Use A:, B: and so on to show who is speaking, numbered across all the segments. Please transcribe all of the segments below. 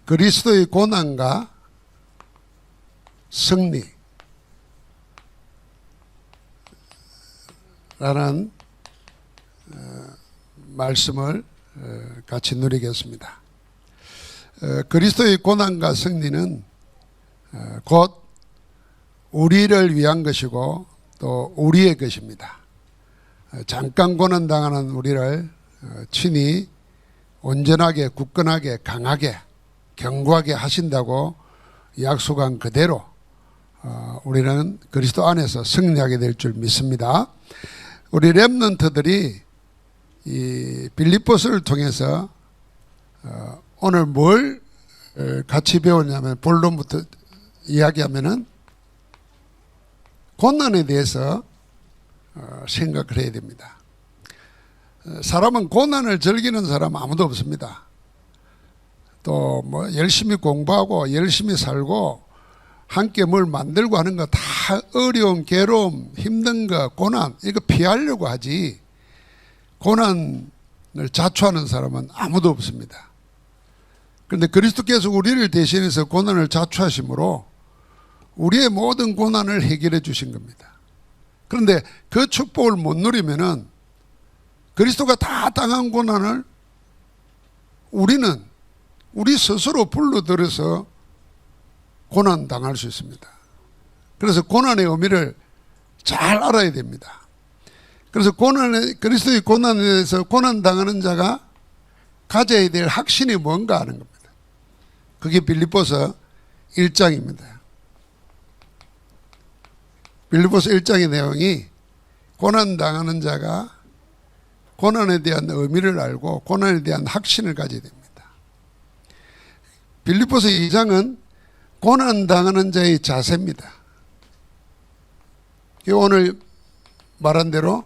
A: 그리스도의 고난과 승리 라는 말씀을 같이 누리겠습니다. 그리스도의 고난과 승리는 곧 우리를 위한 것이고 또 우리의 것입니다. 잠깐 고난당하는 우리를 친히 온전하게 굳건하게 강하게 견고하게 하신다고 약속한 그대로 우리는 그리스도 안에서 승리하게 될 줄 믿습니다. 우리 렘넌트들이 이 빌립보서를 통해서 오늘 뭘 같이 배우냐면 본론부터 이야기하면은 고난에 대해서 생각을 해야 됩니다. 사람은 고난을 즐기는 사람 아무도 없습니다. 또 뭐 열심히 공부하고 열심히 살고 함께 뭘 만들고 하는 거 다 어려움, 괴로움, 힘든 거, 고난 이거 피하려고 하지 고난을 자초하는 사람은 아무도 없습니다. 그런데 그리스도께서 우리를 대신해서 고난을 자초하심으로 우리의 모든 고난을 해결해 주신 겁니다. 그런데 그 축복을 못 누리면은 그리스도가 다 당한 고난을 우리는 우리 스스로 불러들여서 고난 당할 수 있습니다. 그래서 고난의 의미를 잘 알아야 됩니다. 그래서 그리스도의 고난에 대해서 고난 당하는 자가 가져야 될 확신이 뭔가 하는 겁니다. 그게 빌립보서 1장입니다. 빌립보서 1장의 내용이 고난 당하는 자가 고난에 대한 의미를 알고 고난에 대한 확신을 가져야 됩니다. 빌립보서 2장은 고난 당하는 자의 자세입니다. 오늘 말한 대로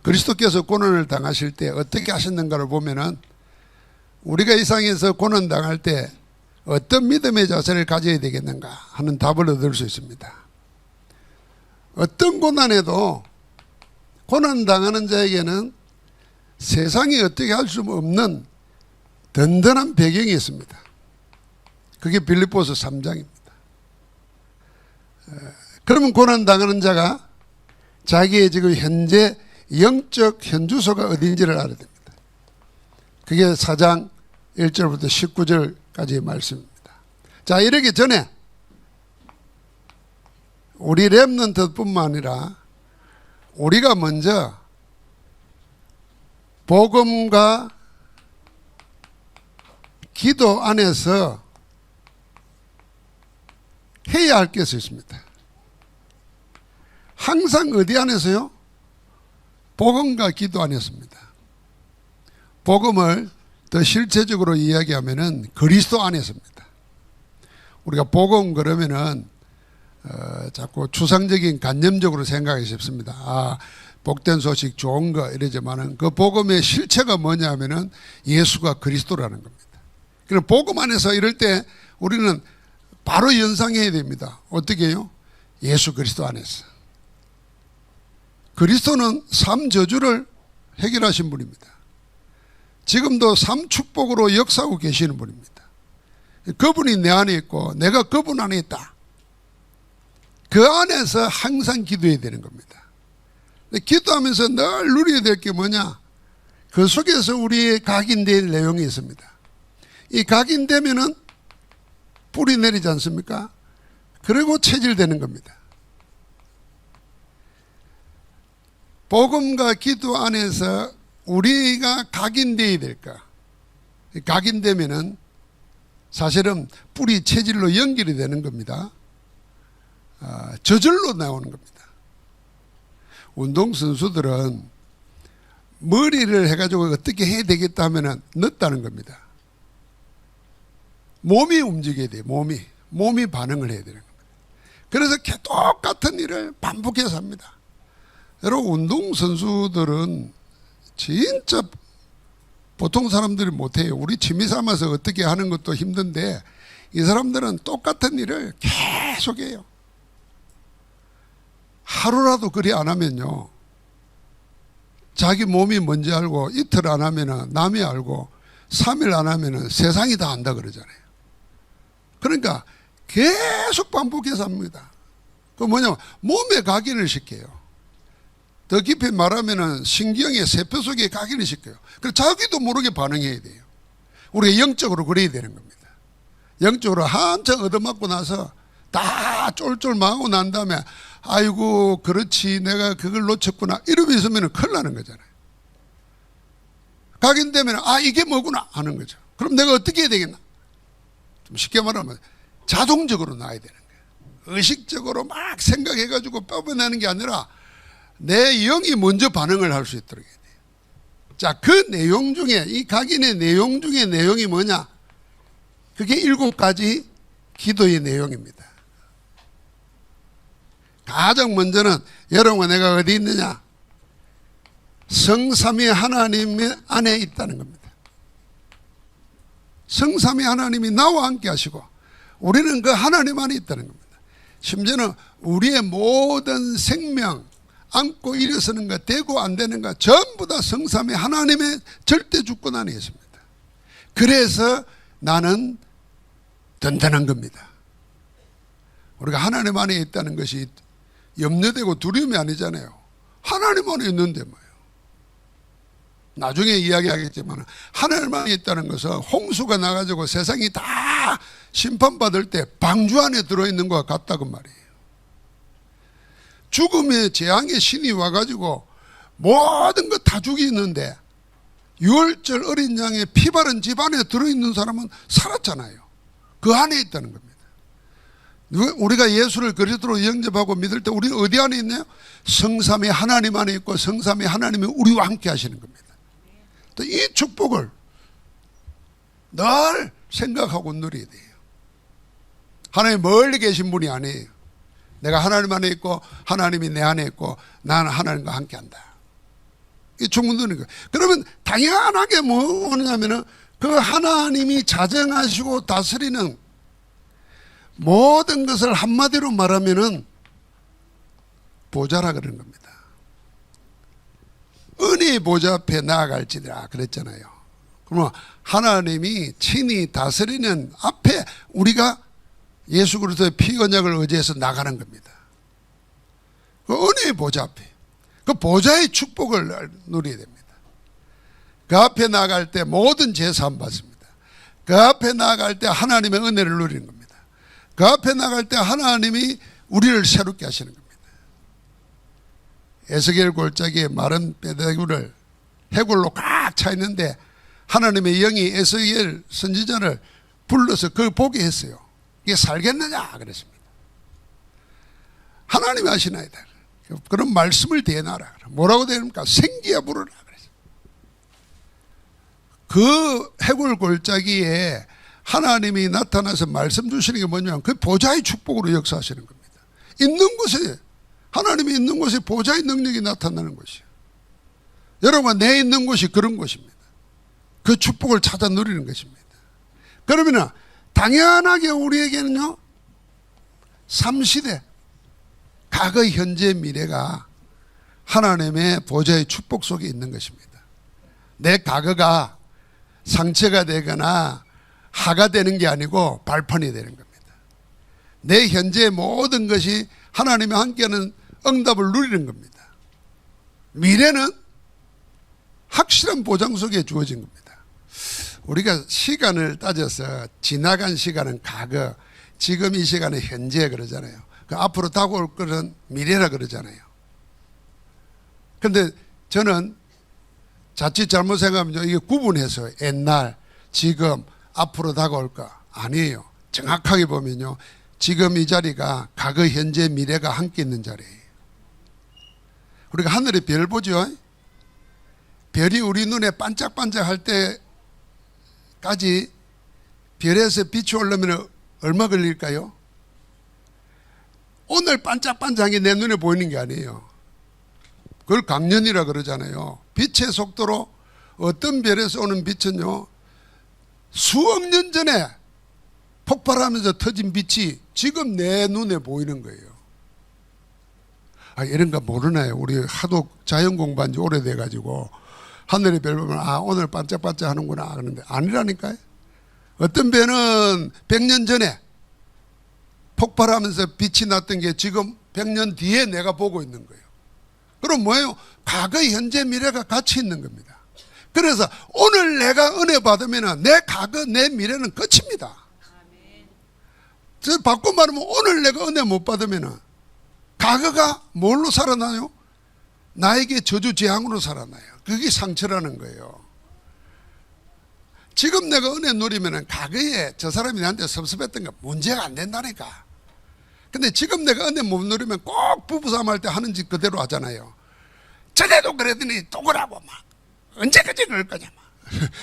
A: 그리스도께서 고난을 당하실 때 어떻게 하셨는가를 보면은 우리가 이 상에서 고난 당할 때 어떤 믿음의 자세를 가져야 되겠는가 하는 답을 얻을 수 있습니다. 어떤 고난에도 고난 당하는 자에게는 세상이 어떻게 할 수 없는 든든한 배경이 있습니다. 그게 빌립보서 3장입니다. 그러면 고난 당하는 자가 자기의 지금 현재 영적 현주소가 어딘지를 알아야 됩니다. 그게 4장 1절부터 19절까지의 말씀입니다. 자, 이러기 전에 우리 렘넌트뿐만 아니라 우리가 먼저 복음과 기도 안에서 해야 할 것이 있습니다. 항상 어디 안에서요? 복음과 기도 안에서입니다. 복음을 더 실체적으로 이야기하면은 그리스도 안에서입니다. 우리가 복음 그러면은 자꾸 추상적인 관념적으로 생각하기 쉽습니다. 아, 복된 소식 좋은 거 이러지만은 그 복음의 실체가 뭐냐면은 예수가 그리스도라는 겁니다. 그럼 복음 안에서 이럴 때 우리는 바로 연상해야 됩니다. 어떻게 해요? 예수 그리스도 안에서. 그리스도는 삶 저주를 해결하신 분입니다. 지금도 삶 축복으로 역사하고 계시는 분입니다. 그분이 내 안에 있고 내가 그분 안에 있다. 그 안에서 항상 기도해야 되는 겁니다. 기도하면서 늘 누려야 될 게 뭐냐? 그 속에서 우리의 각인될 내용이 있습니다. 이 각인되면은 뿌리 내리지 않습니까? 그리고 체질되는 겁니다. 복음과 기도 안에서 우리가 각인되어야 될까? 각인되면은 사실은 뿌리 체질로 연결이 되는 겁니다. 저절로 나오는 겁니다. 운동선수들은 머리를 해가지고 어떻게 해야 되겠다 하면은 넣었다는 겁니다. 몸이 움직여야 돼요. 몸이 반응을 해야 되는 겁니다. 그래서 똑같은 일을 반복해서 합니다. 여러분, 운동선수들은 진짜 보통 사람들이 못해요. 우리 취미 삼아서 어떻게 하는 것도 힘든데 이 사람들은 똑같은 일을 계속해요. 하루라도 그리 안 하면요, 자기 몸이 뭔지 알고 이틀 안 하면은 남이 알고 3일 안 하면은 세상이 다 안다 그러잖아요. 그러니까 계속 반복해서 합니다. 그 뭐냐면 몸에 각인을 시켜요. 더 깊이 말하면은 신경의 세포 속에 각인을 시켜요. 그래서 자기도 모르게 반응해야 돼요. 우리가 영적으로 그래야 되는 겁니다. 영적으로 한참 얻어맞고 나서 다 쫄쫄 망하고 난 다음에 아이고 그렇지 내가 그걸 놓쳤구나 이러고 있으면 큰일 나는 거잖아요. 각인되면 아 이게 뭐구나 하는 거죠. 그럼 내가 어떻게 해야 되겠나? 좀 쉽게 말하면 자동적으로 나야 되는 거예요. 의식적으로 막 생각해가지고 뽑아내는 게 아니라 내 영이 먼저 반응을 할 수 있도록 해야 돼요. 자, 그 내용 중에 이 각인의 내용 중에 내용이 뭐냐? 그게 7가지 기도의 내용입니다. 가장 먼저는 여러분 내가 어디 있느냐? 성삼위 하나님 안에 있다는 겁니다. 성삼위 하나님이 나와 함께 하시고 우리는 그 하나님 안에 있다는 겁니다. 심지어는 우리의 모든 생명 안고 일어서는 것 되고 안 되는 것 전부 다 성삼위 하나님의 절대 주권 안에 있습니다. 그래서 나는 든든한 겁니다. 우리가 하나님 안에 있다는 것이 염려되고 두려움이 아니잖아요. 하나님 안에 있는데 뭐예요. 나중에 이야기하겠지만 하나님 안에 있다는 것은 홍수가 나가지고 세상이 다 심판받을 때 방주 안에 들어있는 것 같다고 말이에요. 죽음의 재앙의 신이 와가지고 모든 것 다 죽이는데 6월절 어린 양의 피 바른 집 안에 들어있는 사람은 살았잖아요. 그 안에 있다는 겁니다. 우리가 예수를 그리스도로 영접하고 믿을 때 우리는 어디 안에 있나요? 성삼위 하나님 안에 있고 성삼위 하나님이 우리와 함께 하시는 겁니다. 또 이 축복을 늘 생각하고 누려야 돼요. 하나님 멀리 계신 분이 아니에요. 내가 하나님 안에 있고 하나님이 내 안에 있고 나는 하나님과 함께 한다. 이 축복 누리는 거예요. 그러면 당연하게 뭐냐면은 그 하나님이 자정하시고 다스리는 모든 것을 한마디로 말하면은 보좌라 그러는 겁니다. 은혜의 보좌 앞에 나아갈지니라 그랬잖아요. 그러면 하나님이 친히 다스리는 앞에 우리가 예수 그리스도의 피 언약을 의지해서 나가는 겁니다. 그 은혜의 보좌 앞에 그 보좌의 축복을 누려야 됩니다. 그 앞에 나아갈 때 모든 제사함 받습니다. 그 앞에 나아갈 때 하나님의 은혜를 누리는 겁니다. 그 앞에 나갈 때 하나님이 우리를 새롭게 하시는 겁니다. 에스겔 골짜기에 마른 뼈다귀를 해골로 꽉 차 있는데 하나님의 영이 에스겔 선지자를 불러서 그걸 보게 했어요. 이게 살겠느냐 그랬습니다. 하나님이 하시나이다. 그런 말씀을 대놔라. 뭐라고 대합니까? 생기야 부르라 그랬어요. 그 해골 골짜기에 하나님이 나타나서 말씀 주시는 게 뭐냐면 그 보좌의 축복으로 역사하시는 겁니다. 있는 곳에 하나님이 있는 곳에 보좌의 능력이 나타나는 것이에요. 여러분 내 있는 곳이 그런 곳입니다. 그 축복을 찾아 누리는 것입니다. 그러면 당연하게 우리에게는요 3시대 과거 현재 미래가 하나님의 보좌의 축복 속에 있는 것입니다. 내 과거가 상처가 되거나 하가 되는 게 아니고 발판이 되는 겁니다. 내 현재의 모든 것이 하나님이 함께하는 응답을 누리는 겁니다. 미래는 확실한 보장 속에 주어진 겁니다. 우리가 시간을 따져서 지나간 시간은 과거, 지금 이 시간은 현재 그러잖아요. 그 앞으로 다가올 것은 미래라 그러잖아요. 그런데 저는 자칫 잘못 생각하면 이게 구분해서 옛날, 지금, 앞으로 다가올 거 아니에요. 정확하게 보면요. 지금 이 자리가 과거, 현재, 미래가 함께 있는 자리예요. 우리가 하늘에 별 보죠. 별이 우리 눈에 반짝반짝 할 때까지 별에서 빛이 오려면 얼마 걸릴까요? 오늘 반짝반짝한 게 내 눈에 보이는 게 아니에요. 그걸 강년이라 그러잖아요. 빛의 속도로 어떤 별에서 오는 빛은요 수억 년 전에 폭발하면서 터진 빛이 지금 내 눈에 보이는 거예요. 아, 이런 거 모르나요? 우리 하도 자연 공부한 지 오래돼가지고 하늘의 별 보면 아 오늘 반짝반짝 하는구나 그런데 아니라니까요. 어떤 배는 100년 전에 폭발하면서 빛이 났던 게 지금 100년 뒤에 내가 보고 있는 거예요. 그럼 뭐예요? 과거, 현재, 미래가 같이 있는 겁니다. 그래서 오늘 내가 은혜 받으면 내 과거, 내 미래는 끝입니다. 저 바꿔 말하면 오늘 내가 은혜 못 받으면 과거가 뭘로 살아나요? 나에게 저주 재앙으로 살아나요. 그게 상처라는 거예요. 지금 내가 은혜 누리면 과거에 저 사람이 나한테 섭섭했던 거 문제가 안 된다니까. 근데 지금 내가 은혜 못 누리면 꼭 부부싸움 할 때 하는 짓 그대로 하잖아요. 전에도 그랬더니 또 그러고 막 언제까지 그럴 거냐 막.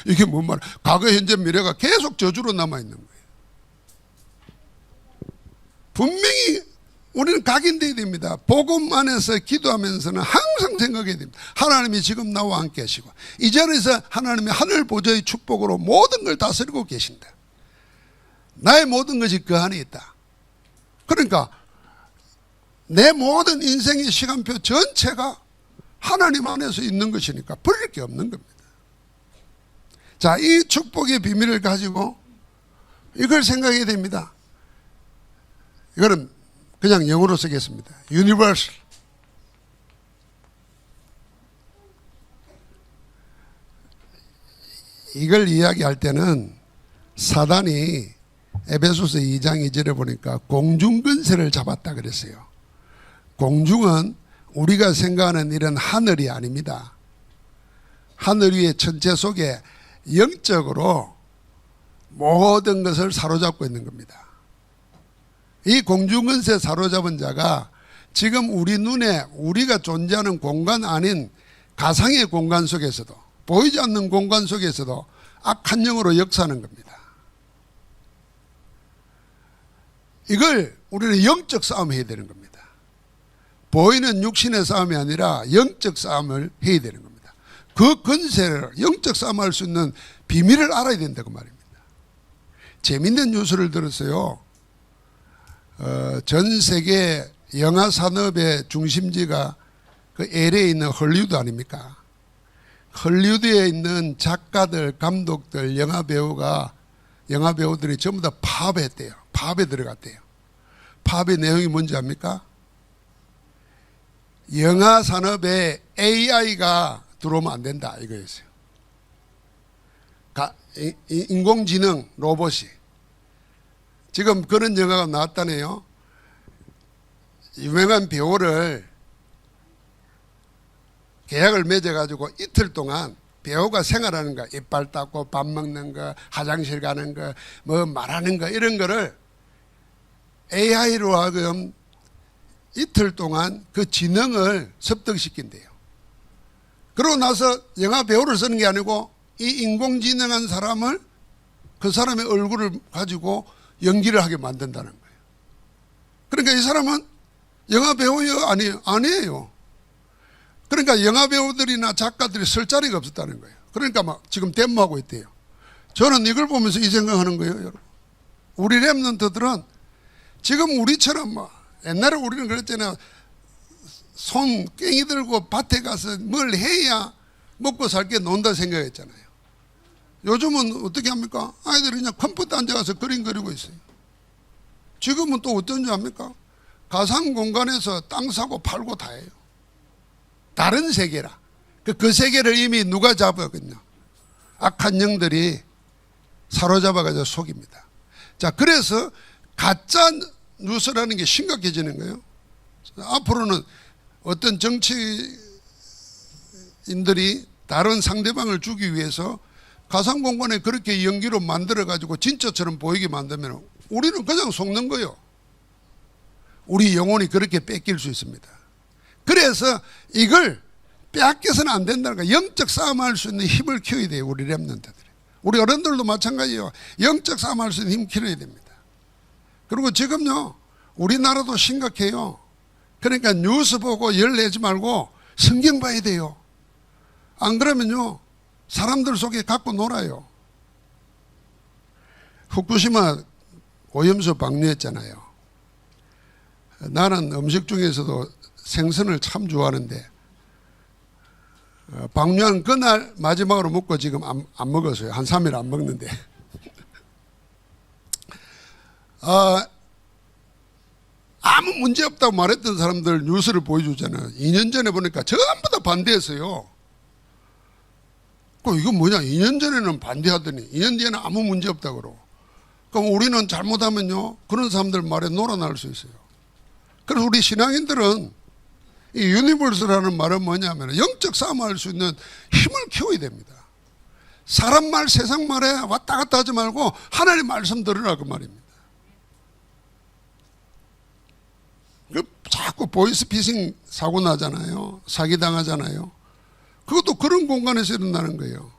A: 이게 뭔 말? 과거, 현재, 미래가 계속 저주로 남아 있는 거예요. 분명히 우리는 각인되어야 됩니다. 복음 안에서 기도하면서는 항상 생각해야 됩니다. 하나님이 지금 나와 함께 하시고 이 자리에서 하나님의 하늘 보좌의 축복으로 모든 걸 다스리고 계신다. 나의 모든 것이 그 안에 있다. 그러니까 내 모든 인생의 시간표 전체가 하나님 안에서 있는 것이니까 버릴 게 없는 겁니다. 자, 이 축복의 비밀을 가지고 이걸 생각해야 됩니다. 이거는 그냥 영어로 쓰겠습니다. Universal. 이걸 이야기할 때는 사단이 에베소서 2장 2절에 보니까 공중근세를 잡았다 그랬어요. 공중은 우리가 생각하는 이런 하늘이 아닙니다. 하늘 위의 천체 속에 영적으로 모든 것을 사로잡고 있는 겁니다. 이 공중근세 사로잡은 자가 지금 우리 눈에 우리가 존재하는 공간 아닌 가상의 공간 속에서도 보이지 않는 공간 속에서도 악한 영으로 역사하는 겁니다. 이걸 우리는 영적 싸움 해야 되는 겁니다. 보이는 육신의 싸움이 아니라 영적 싸움을 해야 되는 겁니다. 그 근세를 영적 싸움할 수 있는 비밀을 알아야 된다고 말입니다. 재밌는 뉴스를 들었어요. 전 세계 영화 산업의 중심지가 그 LA에 있는 헐리우드 아닙니까? 헐리우드에 있는 작가들, 감독들, 영화배우들이 전부 다 파업했대요. 파업에 들어갔대요. 파업의 내용이 뭔지 압니까? 영화 산업에 AI가 들어오면 안 된다 이거였어요. 인공지능 로봇이. 지금 그런 영화가 나왔다네요. 유명한 배우를 계약을 맺어가지고 이틀 동안 배우가 생활하는 거, 이빨 닦고 밥 먹는 거, 화장실 가는 거, 뭐 말하는 거 이런 거를 AI로 하여금 이틀 동안 그 지능을 습득시킨대요. 그러고 나서 영화 배우를 쓰는 게 아니고 이 인공지능한 사람을 그 사람의 얼굴을 가지고 연기를 하게 만든다는 거예요. 그러니까 이 사람은 영화 배우예요? 아니에요. 그러니까 영화 배우들이나 작가들이 쓸 자리가 없었다는 거예요. 그러니까 막 지금 데모하고 있대요. 저는 이걸 보면서 이 생각하는 거예요, 여러분. 우리 랩런트들은 지금 우리처럼 뭐 옛날에 우리는 그랬잖아요. 손 깽이 들고 밭에 가서 뭘 해야 먹고 살게 논다 생각했잖아요. 요즘은 어떻게 합니까? 아이들이 그냥 컴퓨터 앉아가서 그림 그리고 있어요. 지금은 또 어떤지 압니까? 가상 공간에서 땅 사고 팔고 다 해요. 다른 세계라. 그 세계를 이미 누가 잡았거든요. 악한 영들이 사로잡아가지고 속입니다. 자, 그래서 가짜 뉴스라는 게 심각해지는 거예요. 앞으로는 어떤 정치인들이 다른 상대방을 주기 위해서 가상 공간에 그렇게 연기로 만들어 가지고 진짜처럼 보이게 만들면 우리는 그냥 속는 거예요. 우리 영혼이 그렇게 뺏길 수 있습니다. 그래서 이걸 빼앗겨서는 안 된다는 거예요. 영적 싸움할 수 있는 힘을 키워야 돼요. 우리 렘넌트들이. 우리 어른들도 마찬가지예요. 영적 싸움할 수 있는 힘 키워야 됩니다. 그리고 지금요, 우리나라도 심각해요. 그러니까 뉴스 보고 열내지 말고 성경 봐야 돼요. 안 그러면요, 사람들 속에 갖고 놀아요. 후쿠시마 오염수 방류했잖아요. 나는 음식 중에서도 생선을 참 좋아하는데 방류한 그날 마지막으로 먹고 지금 안 먹었어요. 한 3일 안 먹는데. 아무 문제 없다고 말했던 사람들 뉴스를 보여주잖아요. 2년 전에 보니까 전부 다 반대했어요. 이거 뭐냐? 2년 전에는 반대하더니 2년 뒤에는 아무 문제 없다고 그러고. 그럼 우리는 잘못하면요, 그런 사람들 말에 놀아날 수 있어요. 그래서 우리 신앙인들은 이 유니버스라는 말은 뭐냐면 영적 싸움할 수 있는 힘을 키워야 됩니다. 사람 말, 세상 말에 왔다 갔다 하지 말고 하나님 말씀 들으라 그 말입니다. 자꾸 보이스피싱 사고 나잖아요. 사기당하잖아요. 그것도 그런 공간에서 일어나는 거예요.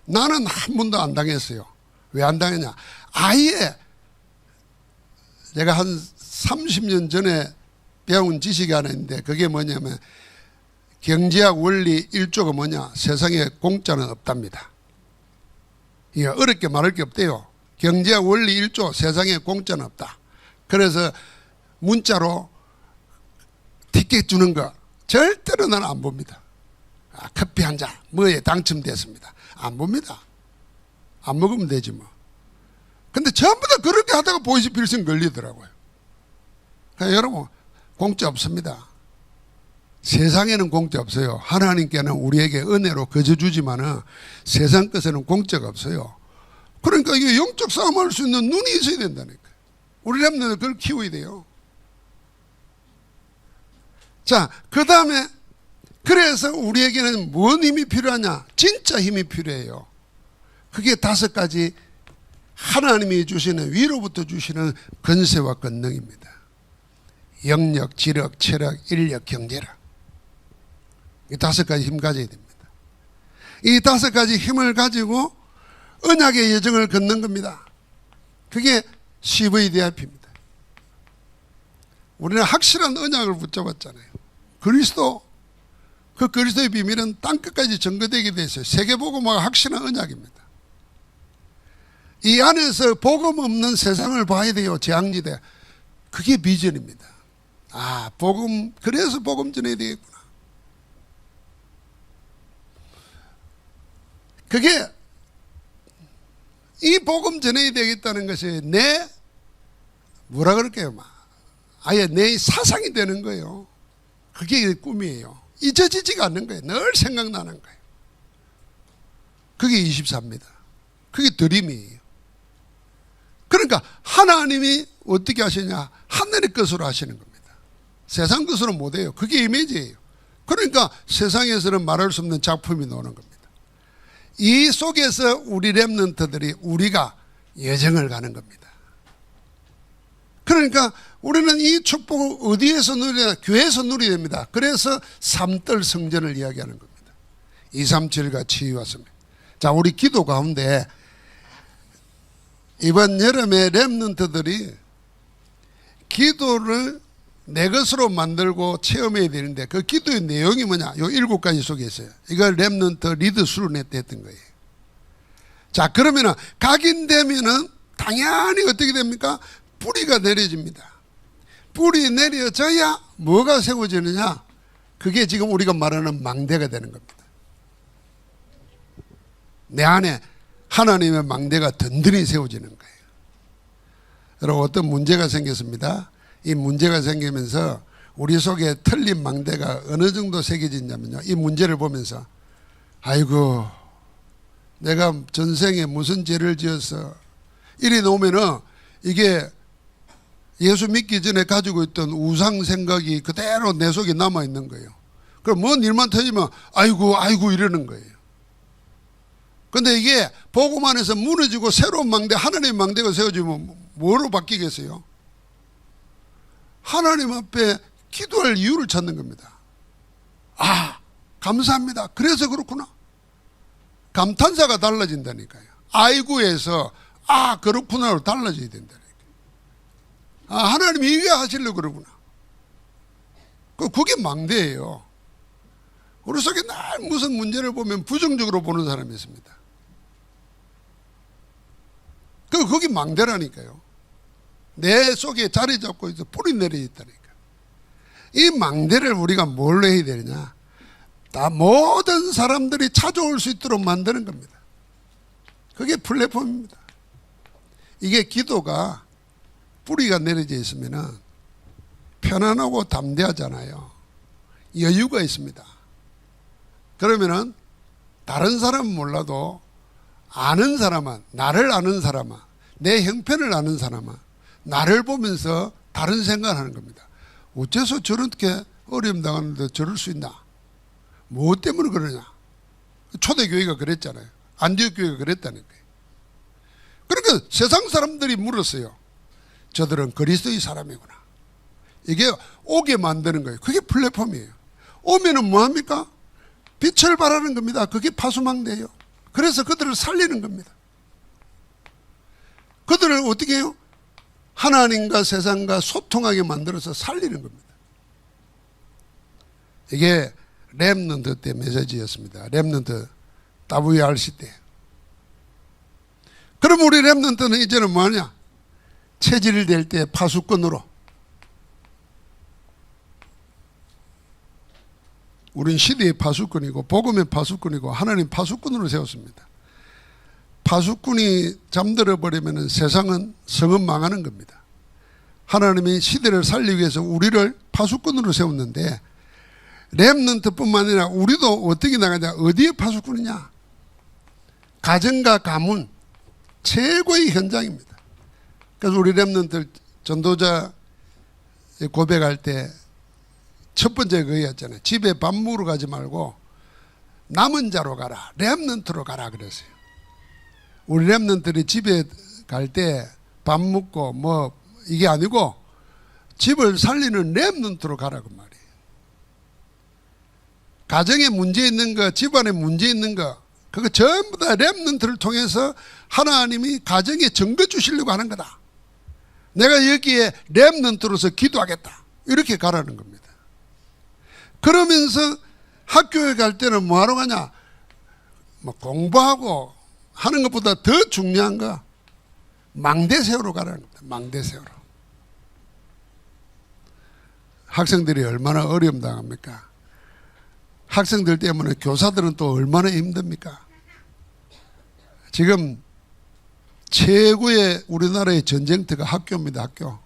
A: 나는 한 번도 안 당했어요. 왜 안 당했냐? 아예 제가 한 30년 전에 배운 지식이 하나 있는데 그게 뭐냐면 경제학 원리 1조가 뭐냐? 세상에 공짜는 없답니다. 이게 어렵게 말할 게 없대요. 경제학 원리 1조 세상에 공짜는 없다. 그래서 문자로 티켓 주는 거 절대로 나는 안 봅니다. 커피 한 잔 뭐에 당첨됐습니다. 안 봅니다. 안 먹으면 되지 뭐. 근데 전부 다 그렇게 하다가 보이스피싱 걸리더라고요. 그러니까 여러분 공짜 없습니다. 세상에는 공짜 없어요. 하나님께는 우리에게 은혜로 거저 주지만은 세상 것에는 공짜가 없어요. 그러니까 이게 영적 싸움할 수 있는 눈이 있어야 된다니까요. 우리 렘넌트는 그걸 키워야 돼요. 자, 그 다음에 그래서 우리에게는 뭔 힘이 필요하냐? 진짜 힘이 필요해요. 그게 5가지 하나님이 주시는 위로부터 주시는 권세와 권능입니다. 영력, 지력, 체력, 인력, 경제력. 이 5가지 힘 가져야 됩니다. 이 5가지 힘을 가지고 언약의 여정을 걷는 겁니다. 그게 CVDIP입니다. 우리는 확실한 언약을 붙잡았잖아요. 그리스도, 그 그리스도의 비밀은 땅끝까지 전거되게 돼 있어요. 세계복음화가 확실한 언약입니다. 이 안에서 복음 없는 세상을 봐야 돼요. 재앙지대. 그게 비전입니다. 복음, 그래서 복음 전해야 되겠구나. 그게 이 복음 전해야 되겠다는 것이 뭐라 그럴게요? 아예 내 사상이 되는 거예요. 그게 꿈이에요. 잊어지지가 않는 거예요. 늘 생각나는 거예요. 그게 24입니다. 그게 드림이에요. 그러니까 하나님이 어떻게 하시냐? 하늘의 것으로 하시는 겁니다. 세상 것으로 못해요. 그게 이미지예요. 그러니까 세상에서는 말할 수 없는 작품이 나오는 겁니다. 이 속에서 우리 렘넌트들이 우리가 여정을 가는 겁니다. 그러니까 우리는 이 축복을 어디에서 누리냐? 교회에서 누리야 됩니다. 그래서 삼뜰 성전을 이야기하는 겁니다. 237과 치유와 성령. 자, 우리 기도 가운데 이번 여름에 렘넌트들이 기도를 내 것으로 만들고 체험해야 되는데 그 기도의 내용이 뭐냐? 요 7가지 속에 있어요. 이걸 렘넌트 리드 수련회 때 했던 거예요. 자, 그러면은 각인되면은 당연히 어떻게 됩니까? 뿌리가 내려집니다. 뿌리 내려져야 뭐가 세워지느냐? 그게 지금 우리가 말하는 망대가 되는 겁니다. 내 안에 하나님의 망대가 든든히 세워지는 거예요. 여러분, 어떤 문제가 생겼습니다. 이 문제가 생기면서 우리 속에 틀린 망대가 어느 정도 새겨지냐면요, 이 문제를 보면서 아이고 내가 전생에 무슨 죄를 지어서 이리 놓으면은 이게 예수 믿기 전에 가지고 있던 우상 생각이 그대로 내 속에 남아있는 거예요. 그럼 뭔 일만 터지면 아이고 이러는 거예요. 근데 이게 복음 안에서 무너지고 새로운 망대, 하나님의 망대가 세워지면 뭐로 바뀌겠어요? 하나님 앞에 기도할 이유를 찾는 겁니다. 감사합니다. 그래서 그렇구나. 감탄사가 달라진다니까요. 아이고에서 그렇구나로 달라져야 된다니까요. 하나님이 이게 하시려고 그러구나. 그게 망대예요. 우리 속에 날 무슨 문제를 보면 부정적으로 보는 사람이 있습니다. 그게 망대라니까요. 내 속에 자리 잡고 있어 뿌리 내려 있다니까. 이 망대를 우리가 뭘로 해야 되느냐? 다 모든 사람들이 찾아올 수 있도록 만드는 겁니다. 그게 플랫폼입니다. 이게 기도가 뿌리가 내려져 있으면 편안하고 담대하잖아요. 여유가 있습니다. 그러면은 다른 사람은 몰라도 아는 사람은, 나를 아는 사람은, 내 형편을 아는 사람은 나를 보면서 다른 생각을 하는 겁니다. 어째서 저렇게 어려움 당하는데 저럴 수 있나? 무엇 때문에 그러냐? 초대교회가 그랬잖아요. 안디옥 교회가 그랬다는 거예요. 그러니까 세상 사람들이 물었어요. 저들은 그리스도의 사람이구나. 이게 오게 만드는 거예요. 그게 플랫폼이에요. 오면은 뭐합니까? 빛을 발하는 겁니다. 그게 파수망대예요. 그래서 그들을 살리는 겁니다. 그들을 어떻게 해요? 하나님과 세상과 소통하게 만들어서 살리는 겁니다. 이게 렘넌트 때 메시지였습니다. 렘넌트 WRC 때. 그럼 우리 렘넌트는 이제는 뭐하냐? 체질이 될 때 파수꾼으로. 우린 시대의 파수꾼이고 복음의 파수꾼이고 하나님 파수꾼으로 세웠습니다. 파수꾼이 잠들어 버리면 세상은 성은 망하는 겁니다. 하나님이 시대를 살리기 위해서 우리를 파수꾼으로 세웠는데 렘넌트뿐만 아니라 우리도 어떻게 나가냐? 어디에 파수꾼이냐? 가정과 가문 최고의 현장입니다. 그래서 우리 렘넌트 전도자 고백할 때 첫 번째 그거였잖아요. 집에 밥 먹으러 가지 말고 남은 자로 가라. 렘넌트로 가라 그랬어요. 우리 렘넌트들이 집에 갈 때 밥 먹고 뭐 이게 아니고 집을 살리는 렘넌트로 가라고 말이에요. 가정에 문제 있는 거, 집안에 문제 있는 거, 그거 전부 다 렘넌트를 통해서 하나님이 가정에 증거 주시려고 하는 거다. 내가 여기에 렘넌트로서 기도하겠다. 이렇게 가라는 겁니다. 그러면서 학교에 갈 때는 뭐하러 가냐? 뭐 공부하고 하는 것보다 더 중요한 거 망대 세우러 가라는 겁니다. 망대 세우러. 학생들이 얼마나 어려움 당합니까? 학생들 때문에 교사들은 또 얼마나 힘듭니까? 지금 최고의 우리나라의 전쟁터가 학교입니다. 학교.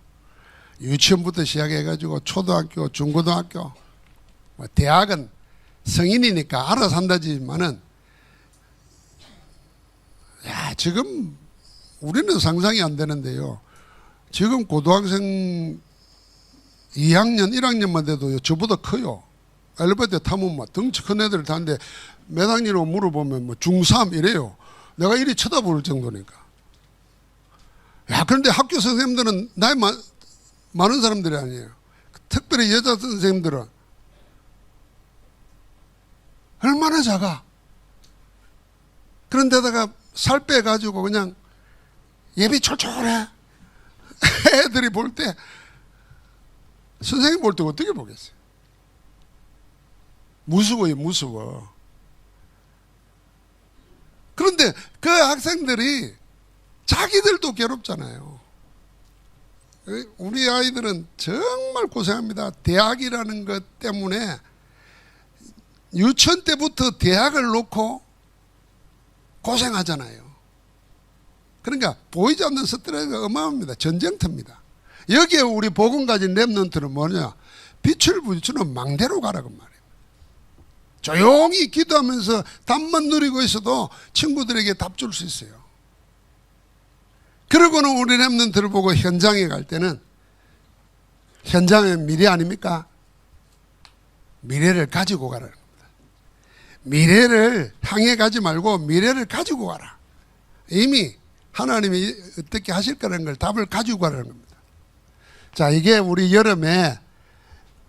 A: 유치원부터 시작해가지고 초등학교, 중고등학교, 대학은 성인이니까 알아서 한다지만은 지금 우리는 상상이 안 되는데요. 지금 고등학생 2학년, 1학년만 돼도 저보다 커요. 엘리베이터 타면 막 덩치 큰 애들 타는데 몇 학년이라고 물어보면 뭐 중3 이래요. 내가 이리 쳐다볼 정도니까. 그런데 학교 선생님들은 나이 많은 사람들이 아니에요. 특별히 여자 선생님들은 얼마나 작아. 그런데다가 살 빼가지고 그냥 예비 촐촐해. 애들이 볼 때 선생님 볼 때 어떻게 보겠어요? 무서워요, 무서워. 그런데 그 학생들이 자기들도 괴롭잖아요. 우리 아이들은 정말 고생합니다. 대학이라는 것 때문에 유치원 때부터 대학을 놓고 고생하잖아요. 그러니까 보이지 않는 스트레스가 어마어마합니다. 전쟁터입니다. 여기에 우리 복음 가진 렘넌트는 뭐냐? 빛을 비추는 망대로 가라고 말이에요. 조용히 기도하면서 답만 누리고 있어도 친구들에게 답 줄 수 있어요. 그러고는 우리 렘넌트를 보고 현장에 갈 때는 현장은 미래 아닙니까? 미래를 가지고 가라는 겁니다. 미래를 향해 가지 말고 미래를 가지고 가라. 이미 하나님이 어떻게 하실 거라는 걸 답을 가지고 가라는 겁니다. 자, 이게 우리 여름에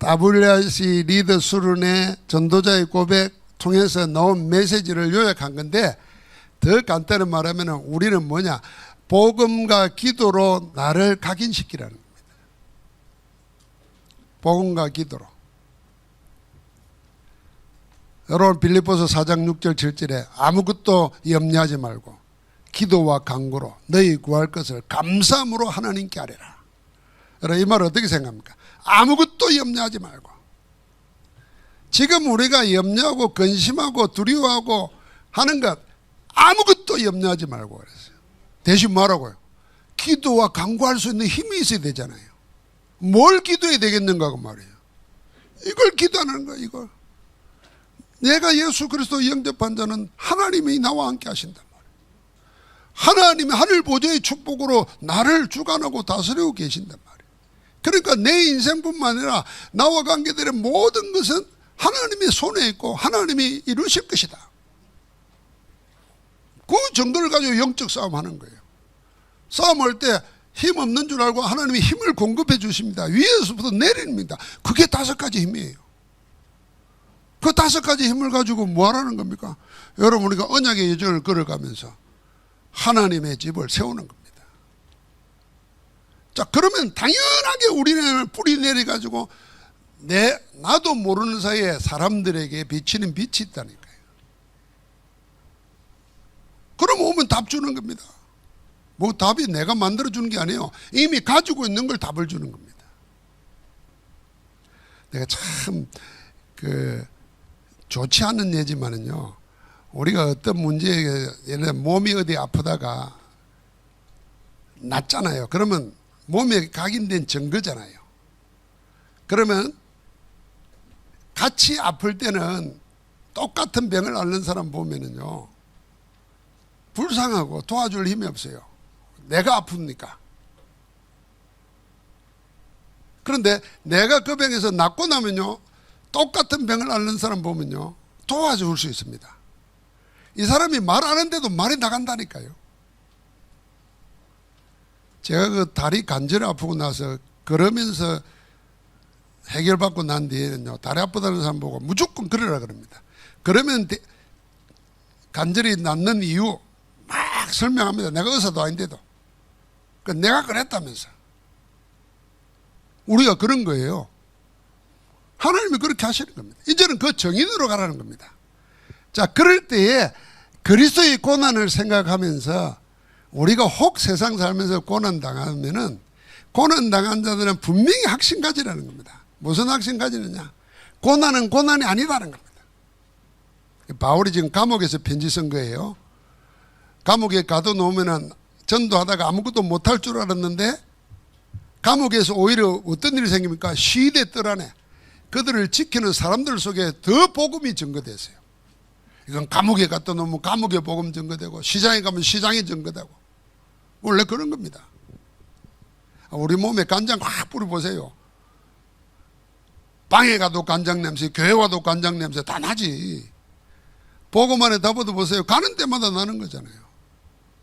A: WRC 리더 수련회 전도자의 고백 통해서 나온 메시지를 요약한 건데 더 간단히 말하면 우리는 뭐냐? 복음과 기도로 나를 각인시키라는 겁니다. 복음과 기도로. 여러분 빌립보서 4장 6절 7절에 아무것도 염려하지 말고 기도와 간구로 너희 구할 것을 감사함으로 하나님께 아뢰라. 여러분 이 말 어떻게 생각합니까? 아무것도 염려하지 말고 지금 우리가 염려하고 근심하고 두려워하고 하는 것 아무것도 염려하지 말고 그랬어요. 대신 뭐라고요? 기도와 간구할 수 있는 힘이 있어야 되잖아요. 뭘 기도해야 되겠는가 그 말이에요. 이걸 기도하는 거예요. 이걸. 내가 예수 그리스도 영접한 자는 하나님이 나와 함께 하신단 말이에요. 하나님이 하늘 보좌의 축복으로 나를 주관하고 다스리고 계신단 말이에요. 그러니까 내 인생뿐만 아니라 나와 관계되는 모든 것은 하나님의 손에 있고 하나님이 이루실 것이다. 그 정도를 가지고 영적 싸움하는 거예요. 싸움할 때 힘없는 줄 알고 하나님이 힘을 공급해 주십니다. 위에서부터 내립니다. 그게 5가지 힘이에요. 그 5가지 힘을 가지고 뭐 하라는 겁니까? 여러분, 우리가 언약의 여정을 걸어가면서 하나님의 집을 세우는 겁니다. 자, 그러면 당연하게 우리는 뿌리 내려가지고 나도 모르는 사이에 사람들에게 비치는 빛이 있다니까요. 그럼 오면 답 주는 겁니다. 뭐 답이 내가 만들어주는 게 아니에요. 이미 가지고 있는 걸 답을 주는 겁니다. 내가 참 좋지 않은 예지만은요, 우리가 어떤 문제에 예를 들어 몸이 어디 아프다가 낫잖아요. 그러면 몸에 각인된 증거잖아요. 그러면 같이 아플 때는 똑같은 병을 앓는 사람 보면은요, 불쌍하고 도와줄 힘이 없어요. 내가 아픕니까? 그런데 내가 그 병에서 낫고 나면요, 똑같은 병을 앓는 사람 보면요, 도와줄 수 있습니다. 이 사람이 말 안 하는데도 말이 나간다니까요. 제가 그 다리 관절이 아프고 나서 걸으면서 해결받고 난 뒤에는요, 다리 아프다는 사람 보고 무조건 걸으라 그럽니다. 그러면 관절이 낫는 이유 막 설명합니다. 내가 의사도 아닌데도. 내가 그랬다면서. 우리가 그런 거예요. 하나님이 그렇게 하시는 겁니다. 이제는 그 정인으로 가라는 겁니다. 자, 그럴 때에 그리스도의 고난을 생각하면서 우리가 혹 세상 살면서 고난 당하면은, 고난 당한 자들은 분명히 확신 가지라는 겁니다. 무슨 확신 가지느냐? 고난은 고난이 아니다는 겁니다. 바울이 지금 감옥에서 편지 쓴 거예요. 감옥에 가둬놓으면은 전도하다가 아무것도 못할 줄 알았는데, 감옥에서 오히려 어떤 일이 생깁니까? 시대 뜰 안에 그들을 지키는 사람들 속에 더 복음이 증거됐어요. 이건 감옥에 갖다 놓으면 감옥에 복음 증거되고, 시장에 가면 시장에 증거되고, 원래 그런 겁니다. 우리 몸에 간장 확 뿌려보세요. 방에 가도 간장 냄새, 교회 와도 간장 냄새 다 나지. 복음 안에 다 보세요. 가는 데마다 나는 거잖아요.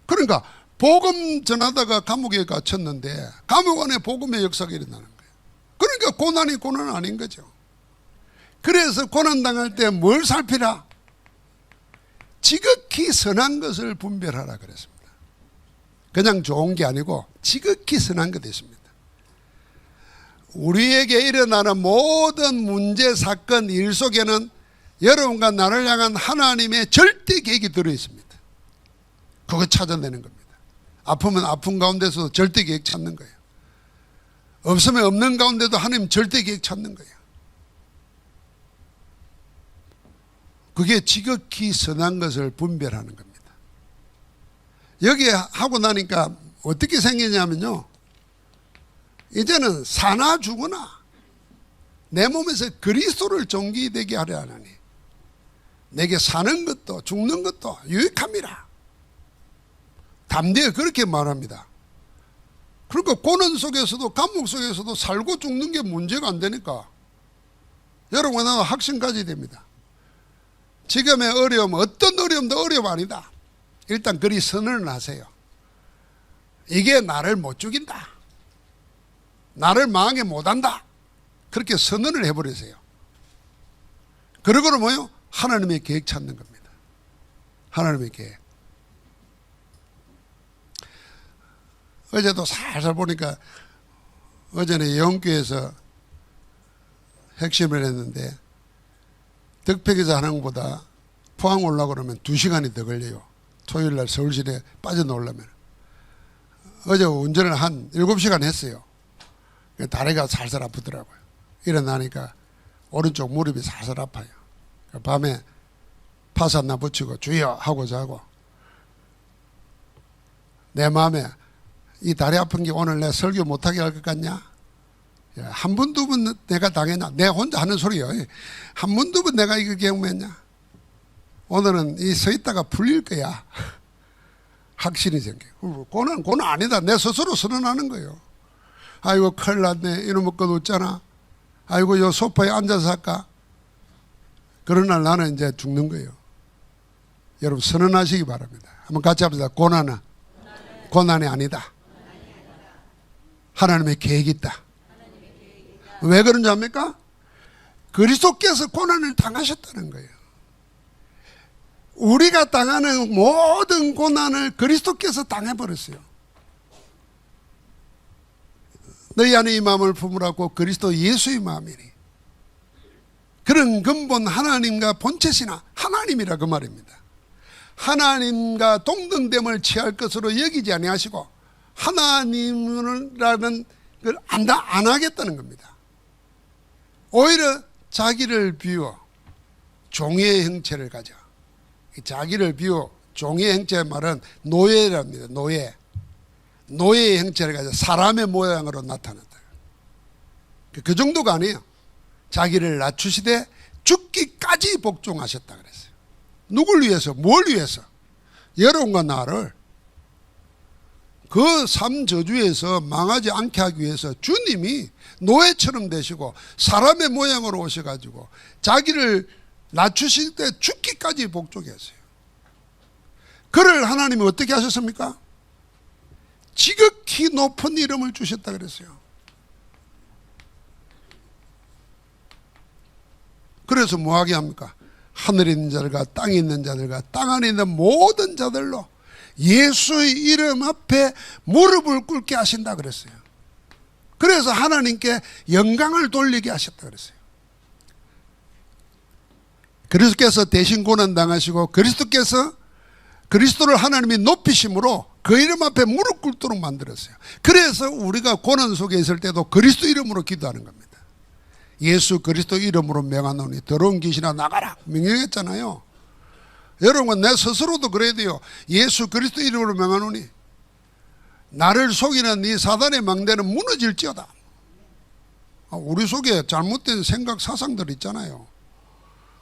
A: 그러니까 복음 전하다가 감옥에 갇혔는데 감옥 안에 복음의 역사가 일어나는 거예요. 그러니까 고난이 고난 아닌 거죠. 그래서 고난 당할 때 뭘 살피라? 지극히 선한 것을 분별하라 그랬습니다. 그냥 좋은 게 아니고 지극히 선한 것이 있습니다. 우리에게 일어나는 모든 문제, 사건, 일 속에는 여러분과 나를 향한 하나님의 절대 계획이 들어있습니다. 그거 찾아내는 겁니다. 아프면 아픈 가운데서 절대 계획 찾는 거예요. 없으면 없는 가운데도 하나님 절대 계획 찾는 거예요. 그게 지극히 선한 것을 분별하는 겁니다. 여기 하고 나니까 어떻게 생기냐면요, 이제는 사나 죽으나 내 몸에서 그리스도를 존귀되게 하려 하나니 내게 사는 것도 죽는 것도 유익함이라. 담대히 그렇게 말합니다. 그러니까 고난 속에서도 감옥 속에서도 살고 죽는 게 문제가 안 되니까 여러분, 나도 확신 가져야 됩니다. 지금의 어려움, 어떤 어려움도 어려움 아니다. 일단 그리 선언을 하세요. 이게 나를 못 죽인다, 나를 망하게 못한다, 그렇게 선언을 해버리세요. 그러고는 뭐요? 하나님의 계획 찾는 겁니다. 하나님의 계획. 어제도 살살 보니까, 어제는 예언교회에서 핵심을 했는데 덕평에서 하는 것보다 포항 올라오고 그러면 2시간이 더 걸려요. 토요일날 서울시내 빠져나오려면. 어제 운전을 한 7시간 했어요. 다리가 살살 아프더라고요. 일어나니까 오른쪽 무릎이 살살 아파요. 밤에 파스 하나 붙이고 주여 하고 자고, 내 마음에 이 다리 아픈 게 오늘 내 설교 못하게 할 것 같냐? 한 번, 두 번 내가 당했냐? 내 혼자 하는 소리요. 한 번, 두 번 내가 이거 경험했냐? 오늘은 이 서 있다가 풀릴 거야. 확신이 생겨요. 고난 아니다. 내 스스로 선언하는 거예요. 아이고 큰일 났네. 이놈의 것 웃잖아. 아이고 요 소파에 앉아서 할까? 그런 날 나는 이제 죽는 거예요. 여러분 선언하시기 바랍니다. 한번 같이 합시다. 고난이 아니다. 하나님의 계획이 있다. 왜 그런지 압니까? 그리스도께서 고난을 당하셨다는 거예요. 우리가 당하는 모든 고난을 그리스도께서 당해버렸어요. 너희 안에 이 마음을 품으라고 그리스도 예수의 마음이니. 그런 근본 하나님과 본체시나 하나님이라 그 말입니다. 하나님과 동등됨을 취할 것으로 여기지 아니하시고 하나님이라는 걸 안 하겠다는 겁니다. 오히려 자기를 비워 종의 형체를 가져. 자기를 비워 종의 형체의 말은 노예랍니다. 노예의 형체를 가져 사람의 모양으로 나타났다. 그 정도가 아니에요. 자기를 낮추시되 죽기까지 복종하셨다 그랬어요. 누굴 위해서? 뭘 위해서? 여러분과 나를 그 삶 저주에서 망하지 않게 하기 위해서 주님이 노예처럼 되시고 사람의 모양으로 오셔가지고 자기를 낮추실 때 죽기까지 복종했어요. 그를 하나님이 어떻게 하셨습니까? 지극히 높은 이름을 주셨다 그랬어요. 그래서 뭐하게 합니까? 하늘에 있는 자들과 땅에 있는 자들과 땅 안에 있는 모든 자들로 예수의 이름 앞에 무릎을 꿇게 하신다 그랬어요. 그래서 하나님께 영광을 돌리게 하셨다 그랬어요. 그리스도께서 대신 고난당하시고 그리스도를 하나님이 높이심으로 그 이름 앞에 무릎 꿇도록 만들었어요. 그래서 우리가 고난 속에 있을 때도 그리스도 이름으로 기도하는 겁니다. 예수 그리스도 이름으로 명하노니 더러운 귀신아 나가라 명령했잖아요. 여러분 내 스스로도 그래야 돼요. 예수 그리스도 이름으로 명하노니 나를 속이는 네 사단의 망대는 무너질지어다. 우리 속에 잘못된 생각 사상들 있잖아요.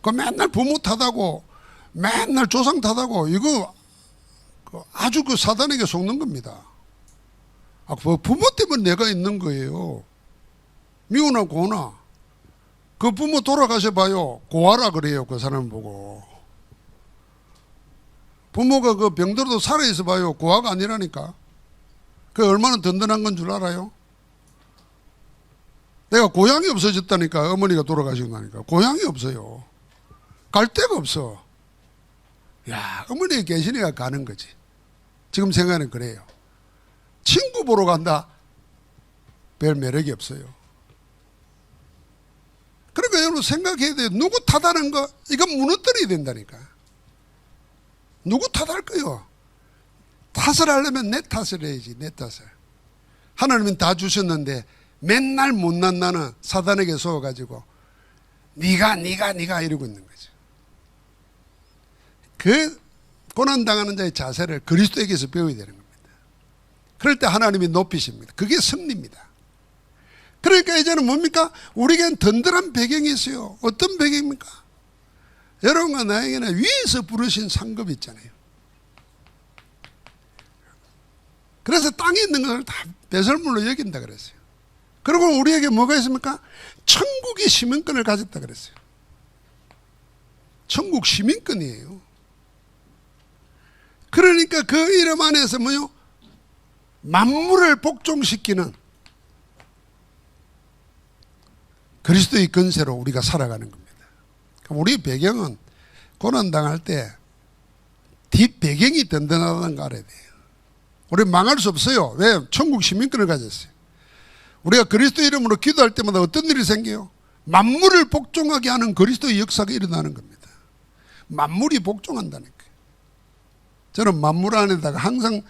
A: 그 맨날 부모 탓하고 맨날 조상 탓하고 이거 아주 그 사단에게 속는 겁니다. 부모 때문에 내가 있는 거예요. 미우나 고나 그 부모 돌아가셔 봐요. 고아라 그래요. 그 사람 보고. 부모가 그 병들어도 살아있어 봐요. 고아가 아니라니까. 그 얼마나 든든한 건 줄 알아요? 내가 고향이 없어졌다니까. 어머니가 돌아가시고 나니까. 고향이 없어요. 갈 데가 없어. 야, 어머니가 계시니까 가는 거지. 지금 생각은 그래요. 친구 보러 간다. 별 매력이 없어요. 그러니까 여러분 생각해야 돼요. 누구 탓하는 거 이건 무너뜨려야 된다니까. 누구 탓할 거요? 탓을 하려면 내 탓을 해야지. 내 탓을. 하나님은 다 주셨는데 맨날 못난 나는 사단에게 속아가지고 네가 이러고 있는 거죠. 그 고난당하는 자의 자세를 그리스도에게서 배워야 되는 겁니다. 그럴 때 하나님이 높이십니다. 그게 승리입니다. 그러니까 이제는 뭡니까? 우리에겐 든든한 배경이 있어요. 어떤 배경입니까? 여러분과 나에게는 위에서 부르신 상급이 있잖아요. 그래서 땅에 있는 것을 다 배설물로 여긴다 그랬어요. 그리고 우리에게 뭐가 있습니까? 천국의 시민권을 가졌다 그랬어요. 천국 시민권이에요. 그러니까 그 이름 안에서 뭐요? 만물을 복종시키는 그리스도의 권세로 우리가 살아가는 겁니다. 우리 배경은 고난당할 때 뒷배경이 든든하다는 거 알아야 돼요. 우리 망할 수 없어요. 왜? 천국 시민권을 가졌어요. 우리가 그리스도 이름으로 기도할 때마다 어떤 일이 생겨요? 만물을 복종하게 하는 그리스도의 역사가 일어나는 겁니다. 만물이 복종한다니까요. 저는 만물 안에다가 항상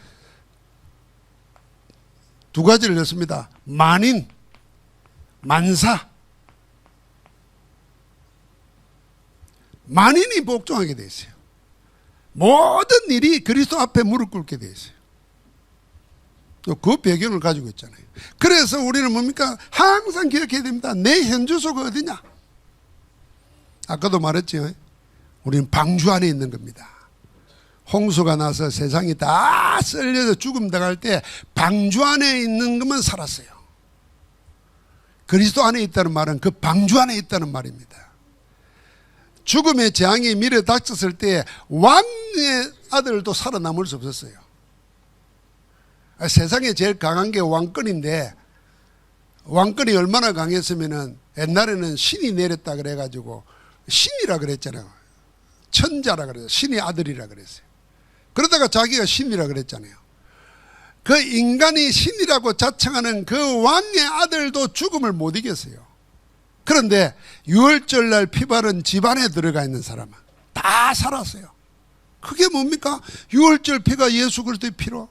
A: 두 가지를 넣습니다. 만인, 만사. 만인이 복종하게 돼 있어요. 모든 일이 그리스도 앞에 무릎 꿇게 돼 있어요. 또 그 배경을 가지고 있잖아요. 그래서 우리는 뭡니까? 항상 기억해야 됩니다. 내 현주소가 어디냐? 아까도 말했죠. 우리는 방주 안에 있는 겁니다. 홍수가 나서 세상이 다 썰려서 죽음 당할 때 방주 안에 있는 것만 살았어요. 그리스도 안에 있다는 말은 그 방주 안에 있다는 말입니다. 죽음의 재앙이 밀어 닥쳤을 때 왕의 아들도 살아남을 수 없었어요. 세상에 제일 강한 게 왕권인데, 왕권이 얼마나 강했으면은 옛날에는 신이 내렸다 그래가지고 신이라 그랬잖아요. 천자라 그랬어요. 신의 아들이라 그랬어요. 그러다가 자기가 신이라 그랬잖아요. 그 인간이 신이라고 자청하는 그 왕의 아들도 죽음을 못 이겼어요. 그런데 유월절날 피 바른 집안에 들어가 있는 사람은 다 살았어요. 그게 뭡니까? 유월절 피가 예수 그리스도의 피로.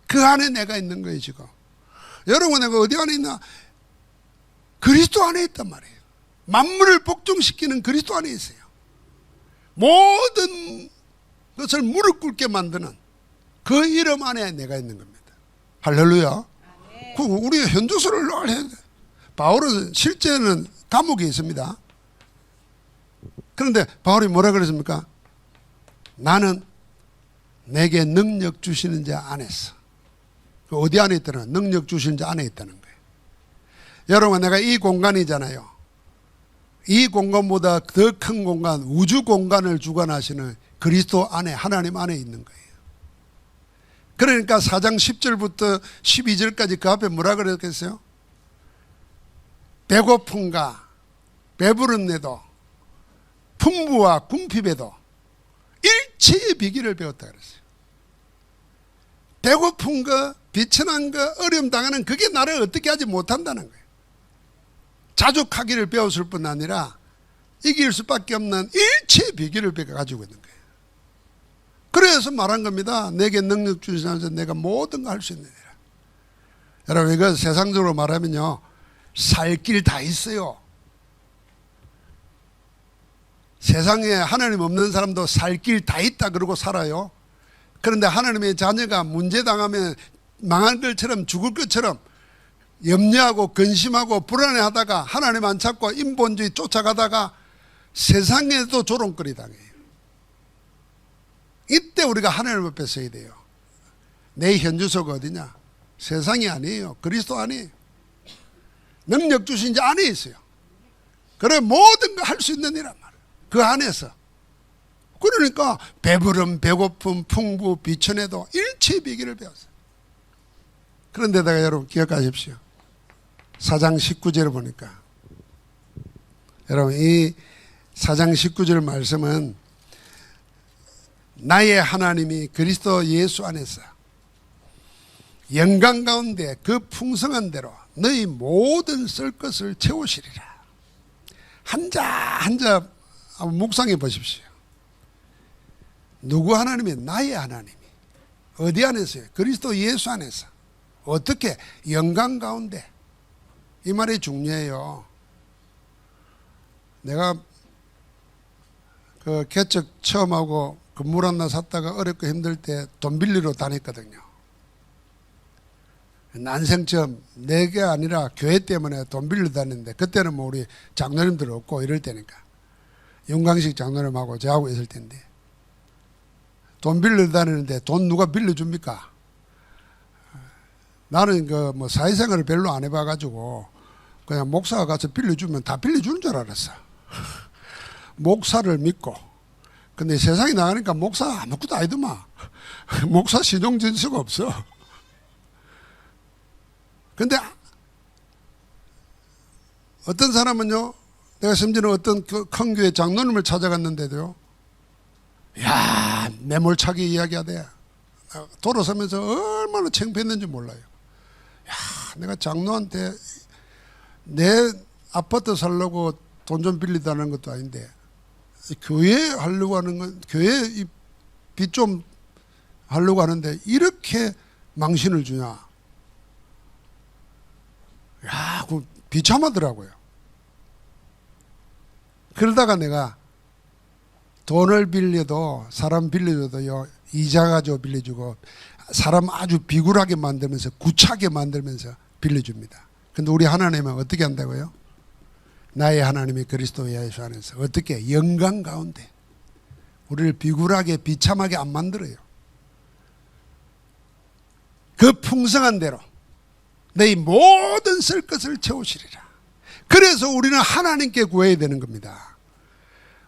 A: 그 안에 내가 있는 거예요 지금. 여러분, 내가 어디 안에 있나? 그리스도 안에 있단 말이에요. 만물을 복종시키는 그리스도 안에 있어요. 모든 것을 무릎 꿇게 만드는 그 이름 안에 내가 있는 겁니다. 할렐루야. 우리가 현주소를 늘 해야 돼. 바울은 실제는 감옥에 있습니다. 그런데 바울이 뭐라 그랬습니까? 나는 내게 능력 주시는 자 안에서. 어디 안에 있다는? 능력 주시는 자 안에 있다는 거예요. 여러분, 내가 이 공간이잖아요. 이 공간보다 더 큰 공간, 우주 공간을 주관하시는 그리스도 안에, 하나님 안에 있는 거예요. 그러니까 4장 10절부터 12절까지 그 앞에 뭐라 그랬겠어요? 배고픔과 배부름에도 풍부와 궁핍에도 일체의 비결을 배웠다 그랬어요. 배고픔과 비천함과 어려움 당하는 그게 나를 어떻게 하지 못한다는 거예요. 자족하기를 배웠을 뿐 아니라 이길 수밖에 없는 일체의 비결을 가지고 있는 거예요. 그래서 말한 겁니다. 내게 능력 주시면서 내가 모든 걸 할 수 있느니라. 여러분, 이거 세상적으로 말하면요, 살 길 다 있어요. 세상에 하나님 없는 사람도 살 길 다 있다 그러고 살아요. 그런데 하나님의 자녀가 문제당하면 망할 것처럼 죽을 것처럼 염려하고 근심하고 불안해하다가 하나님 안 찾고 인본주의 쫓아가다가 세상에도 조롱거리 당해요. 이때 우리가 하나님 앞에 서야 돼요. 내 현주소가 어디냐? 세상이 아니에요. 그리스도 안에 능력 주신 자 안에 있어요. 그래 모든 걸 할 수 있는 이란 말이에요. 그 안에서. 그러니까 배부름, 배고픔, 풍부, 비천에도 일체의 비결을 배웠어요. 그런데다가 여러분 기억하십시오. 4장 19절을 보니까 여러분, 이 4장 19절 말씀은 나의 하나님이 그리스도 예수 안에서 영광 가운데 그 풍성한 대로 너희 모든 쓸 것을 채우시리라. 한자 한자 한번 묵상해 보십시오. 누구 하나님이? 나의 하나님이. 어디 안에서요? 그리스도 예수 안에서. 어떻게? 영광 가운데. 이 말이 중요해요. 내가 그 개척 처음 하고 건물 하나 샀다가 어렵고 힘들 때 돈 빌리러 다녔거든요. 난생 처음, 내가 아니라 교회 때문에 돈 빌려 다녔는데, 그때는 뭐 우리 장로님들 없고 이럴 때니까. 윤광식 장로님하고 저하고 있을 텐데. 돈 빌려 다니는데 돈 누가 빌려줍니까? 나는 그 뭐 사회생활을 별로 안 해봐가지고 그냥 목사가 가서 빌려주면 다 빌려주는 줄 알았어. 목사를 믿고. 근데 세상에 나가니까 목사 아무것도 아니더만. 목사 신용진수가 없어. 근데 어떤 사람은요, 내가 심지어는 어떤 그 큰 교회 장로님을 찾아갔는데도요, 야, 매몰차게 이야기하대. 돌아서면서 얼마나 창피했는지 몰라요. 야, 내가 장로한테 내 아파트 살려고 돈 좀 빌리다는 것도 아닌데, 교회 하려고 하는 건, 교회 빚 좀 하려고 하는데, 이렇게 망신을 주냐. 야, 그 비참하더라고요. 그러다가 내가 돈을 빌려도 사람 빌려줘도요 이자 가지고 빌려주고 사람 아주 비굴하게 만들면서 구차하게 만들면서 빌려줍니다. 근데 우리 하나님은 어떻게 한다고요? 나의 하나님이 그리스도 예수 안에서 어떻게 영광 가운데 우리를 비굴하게 비참하게 안 만들어요. 그 풍성한 대로 내 모든 쓸 것을 채우시리라. 그래서 우리는 하나님께 구해야 되는 겁니다.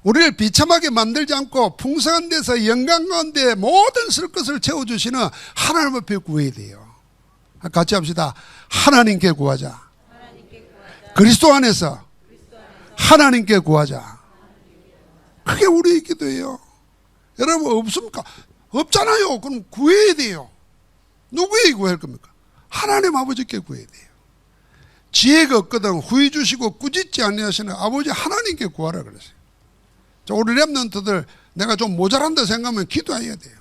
A: 우리를 비참하게 만들지 않고 풍성한 데서 영광 가운데 모든 쓸 것을 채워주시는 하나님 앞에 구해야 돼요. 같이 합시다. 하나님께 구하자. 그리스도 안에서 하나님께 구하자. 그게 우리의 기도예요. 여러분 없습니까? 없잖아요. 그럼 구해야 돼요. 누구에게 구할 겁니까? 하나님 아버지께 구해야 돼요. 지혜가 없거든 후히 주시고 꾸짖지 아니하시는 아버지 하나님께 구하라 그랬어요. 자, 우리 렘넌트들 내가 좀 모자란다 생각하면 기도해야 돼요.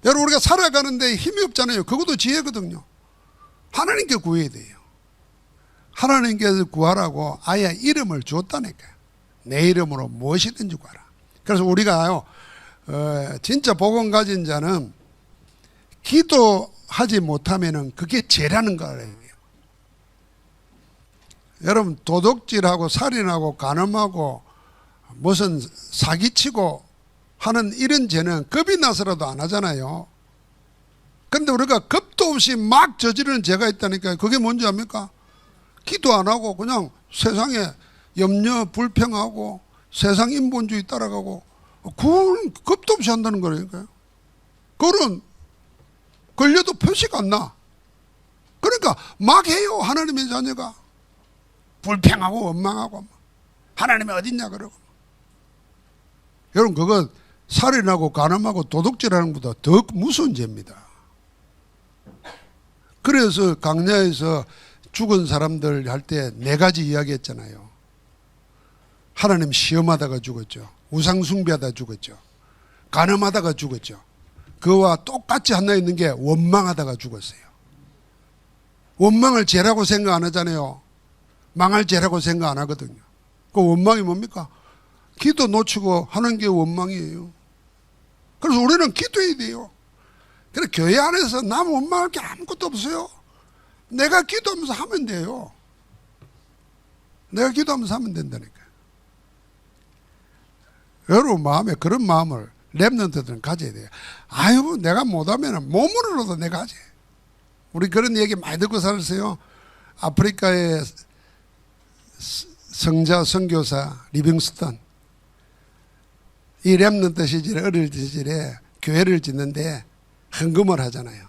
A: 여러분 우리가 살아가는데 힘이 없잖아요. 그것도 지혜거든요. 하나님께 구해야 돼요. 하나님께서 구하라고 아예 이름을 줬다니까요. 내 이름으로 무엇이든지 구하라. 그래서 우리가요 진짜 복음 가진 자는 기도하지 못하면은 그게 죄라는 거예요. 여러분 도둑질하고 살인하고 간음하고 무슨 사기치고 하는 이런 죄는 겁이 나서라도 안 하잖아요. 근데 우리가 겁도 없이 막 저지르는 죄가 있다니까요. 그게 뭔지 압니까? 기도 안 하고 그냥 세상에 염려 불평하고 세상 인본주의 따라가고 그건 겁도 없이 한다는 거라니까요. 그거는 걸려도 표시가 안 나. 그러니까 막 해요. 하나님의 자녀가 불평하고 원망하고 하나님이 어딨냐 그러고. 여러분 그건 살인하고 간음하고 도둑질하는 것보다 더 무서운 죄입니다. 그래서 강야에서 죽은 사람들 할 때 네 가지 이야기했잖아요. 하나님 시험하다가 죽었죠. 우상 숭배하다 죽었죠. 간음하다가 죽었죠. 그와 똑같이 하나 있는 게 원망하다가 죽었어요. 원망을 죄라고 생각 안 하잖아요. 망할 죄라고 생각 안 하거든요. 그 원망이 뭡니까? 기도 놓치고 하는 게 원망이에요. 그래서 우리는 기도해야 돼요. 그래서 교회 안에서 남 원망할 게 아무것도 없어요. 내가 기도하면서 하면 돼요. 내가 기도하면서 하면 된다니까요. 여러분 마음에 그런 마음을 렘넌트들은 가져야 돼요. 아유 내가 못하면 몸으로라도 내가 하지. 우리 그런 얘기 많이 듣고 살았어요. 아프리카의 성자 선교사 리빙스턴 이 렘넌트 시절에 어릴 시절에 교회를 짓는데 헌금을 하잖아요.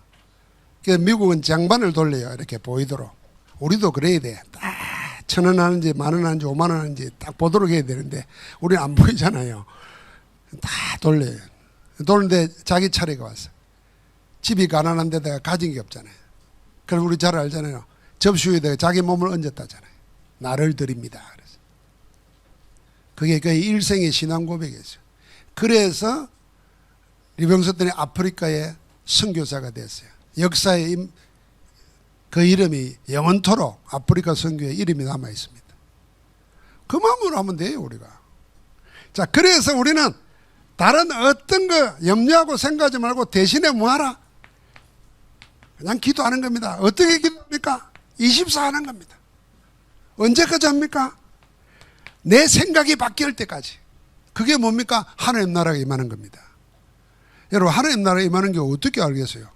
A: 그래서 미국은 장반을 돌려요. 이렇게 보이도록. 우리도 그래야 돼. 딱 1,000원 하는지 10,000원 하는지 50,000원 하는지 딱 보도록 해야 되는데 우리는 안 보이잖아요. 다 돌려요. 돌는데 자기 차례가 왔어. 집이 가난한 데다가 가진 게 없잖아요. 그럼 우리 잘 알잖아요. 접시 위에다가 자기 몸을 얹었다잖아요. 나를 드립니다. 그래서 그게 거의 일생의 신앙 고백이었어요. 그래서 리빙스턴이 아프리카의 선교사가 됐어요. 역사에 그 이름이 영원토록 아프리카 선교의 이름이 남아 있습니다. 그 마음으로 하면 돼요 우리가. 자 그래서 우리는 다른 어떤 거 염려하고 생각하지 말고 대신에 뭐 하라? 그냥 기도하는 겁니다. 어떻게 기도합니까? 24 하는 겁니다. 언제까지 합니까? 내 생각이 바뀔 때까지. 그게 뭡니까? 하나님 나라가 임하는 겁니다. 여러분 하나님 나라가 임하는 게 어떻게 알겠어요?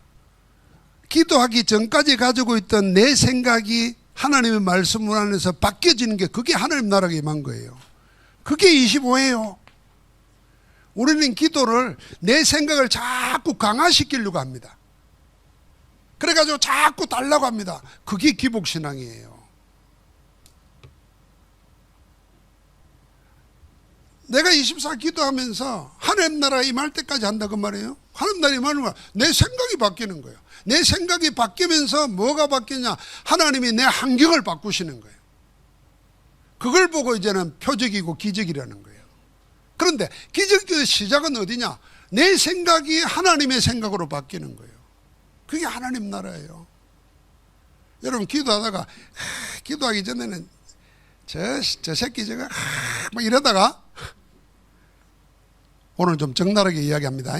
A: 기도하기 전까지 가지고 있던 내 생각이 하나님의 말씀 안에서 바뀌어지는 게 그게 하나님 나라가 임한 거예요. 그게 25예요. 우리는 기도를 내 생각을 자꾸 강화시키려고 합니다. 그래가지고 자꾸 달라고 합니다. 그게 기복신앙이에요. 내가 24 기도하면서 하나님 나라 임할 때까지 한다 그 말이에요. 하나님 나라 임하는 거야. 내 생각이 바뀌는 거예요. 내 생각이 바뀌면서 뭐가 바뀌냐? 하나님이 내 환경을 바꾸시는 거예요. 그걸 보고 이제는 표적이고 기적이라는 거예요. 그런데 기적의 시작은 어디냐? 내 생각이 하나님의 생각으로 바뀌는 거예요. 그게 하나님 나라예요. 여러분 기도하다가 기도하기 전에는 저 새끼 저거 막 이러다가 오늘 좀 적나라하게 이야기합니다.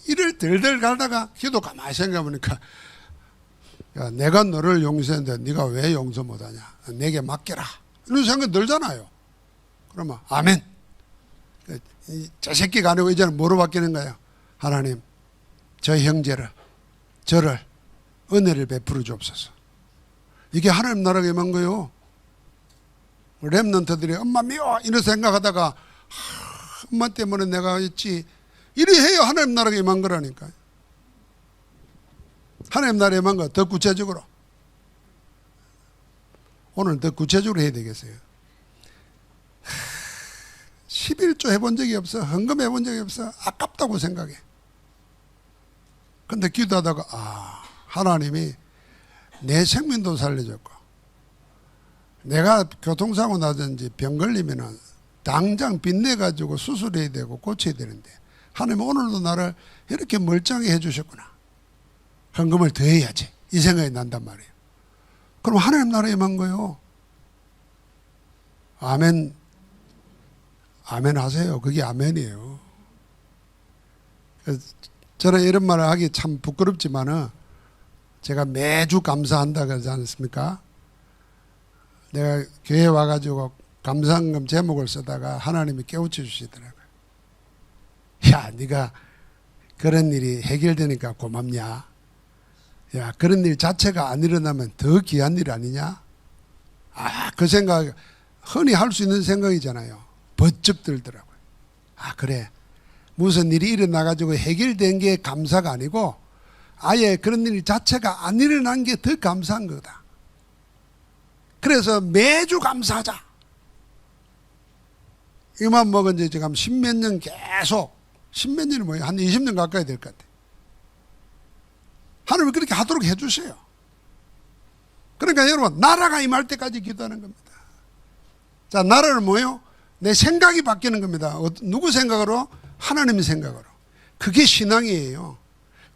A: 이를 덜덜 갈다가 기도 가만히 생각해보니까 야, 내가 너를 용서했는데 네가 왜 용서 못하냐, 내게 맡겨라, 이런 생각 들잖아요. 그러면 아멘. 저 새끼가 아니고 이제는 뭐로 바뀌는 거예요? 하나님, 저 형제를, 저를 은혜를 베풀어 주옵소서. 이게 하나님 나라가 임한 거예요. 렘넌트들이 엄마 미워 이런 생각하다가 엄마 때문에 내가 있지, 이래 해야 하나님 나라가 임한 거라니까요. 하나님 나라에 임한 거 더 구체적으로, 오늘 더 구체적으로 해야 되겠어요. 11조 해본 적이 없어, 헌금 해본 적이 없어, 아깝다고 생각해. 근데 기도하다가 하나님이 내 생명도 살려줬고, 내가 교통사고 나든지 병 걸리면은 당장 빚내가지고 수술해야 되고 고쳐야 되는데 하나님 오늘도 나를 이렇게 멀쩡히 해주셨구나, 헌금을 더 해야지, 이 생각이 난단 말이에요. 그럼 하나님 나라에 임한 거예요. 아멘. 아멘 하세요. 그게 아멘이에요. 저는 이런 말을 하기 참 부끄럽지만은 제가 매주 감사한다 그러지 않습니까? 내가 교회 와가지고 감사헌금 제목을 쓰다가 하나님이 깨우쳐 주시더라고요. 야, 네가 그런 일이 해결되니까 고맙냐? 야, 그런 일 자체가 안 일어나면 더 귀한 일 아니냐? 그 생각 흔히 할 수 있는 생각이잖아요. 번쩍 들더라고요. 그래, 무슨 일이 일어나가지고 해결된 게 감사가 아니고 아예 그런 일 자체가 안 일어난 게 더 감사한 거다. 그래서 매주 감사하자. 이만 먹은 지 지금 십몇 년 계속, 십몇 년이 뭐예요? 한 20년 가까이 될 것 같아요. 하나님이 그렇게 하도록 해주세요. 그러니까 여러분, 나라가 임할 때까지 기도하는 겁니다. 자, 나라는 뭐예요? 내 생각이 바뀌는 겁니다. 누구 생각으로? 하나님의 생각으로. 그게 신앙이에요.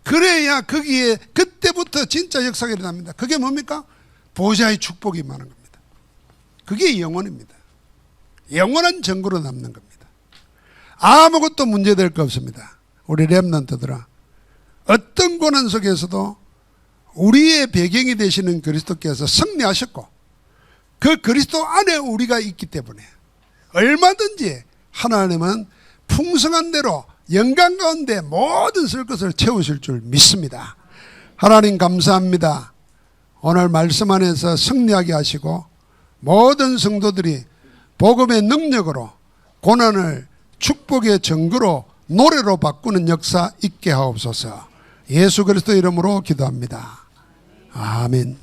A: 그래야 거기에 그때부터 진짜 역사가 일어납니다. 그게 뭡니까? 보좌의 축복이 임하는 겁니다. 그게 영원입니다. 영원한 증거로 남는 겁니다. 아무것도 문제될 거 없습니다. 우리 렘넌트들아, 어떤 고난 속에서도 우리의 배경이 되시는 그리스도께서 승리하셨고 그 그리스도 안에 우리가 있기 때문에 얼마든지 하나님은 풍성한 대로 영광 가운데 모든 쓸 것을 채우실 줄 믿습니다. 하나님 감사합니다. 오늘 말씀 안에서 승리하게 하시고 모든 성도들이 복음의 능력으로 고난을 축복의 증거로 노래로 바꾸는 역사 있게 하옵소서. 예수 그리스도 이름으로 기도합니다. 아멘.